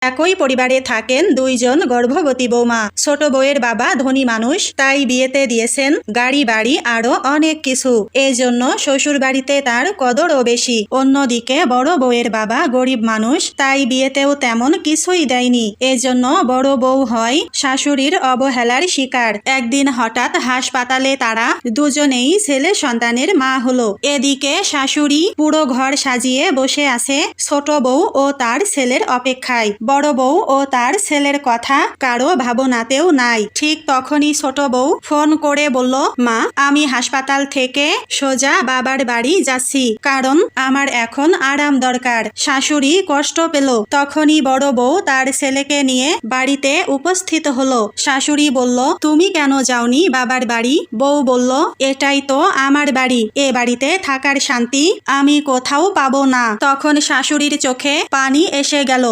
একই পরিবারে থাকেন দুইজন গর্ভবতী বৌমা। ছোট বউয়ের বাবা ধনী মানুষ, তাই বিয়েতে দিয়েছেন গাড়ি বাড়ি আরো অনেক কিছু। এজন্য শ্বশুর বাড়িতে তার কদরও বেশি। অন্যদিকে বড় বউয়ের বাবা গরিব মানুষ, তাই বিয়েতেও তেমন কিছুই দেয়নি। এজন্য বড় বউ হয় শাশুড়ির অবহেলার শিকার। একদিন হঠাৎ হাসপাতালে তারা দুজনেই ছেলে সন্তানের মা হলো। এদিকে শাশুড়ি পুরো ঘর সাজিয়ে বসে আছে ছোট বউ ও তার ছেলের অপেক্ষায়। বড় বউ ও তার ছেলের কথা কারো ভাবনাতেও নাই। ঠিক তখনই ছোট বউ ফোন করে বলল, মা, আমি হাসপাতাল থেকে সোজা বাবার বাড়ি যাচ্ছি, কারণ আমার এখন আরাম দরকার। শাশুড়ি কষ্ট পেল। তখনই বড় বউ তার ছেলেকে নিয়ে বাড়িতে উপস্থিত হলো। শাশুড়ি বলল, তুমি কেন যাওনি বাবার বাড়ি? বউ বলল, এটাই তো আমার বাড়ি, এ বাড়িতে থাকার শান্তি আমি কোথাও পাবো না। তখন শাশুড়ির চোখে পানি এসে গেল।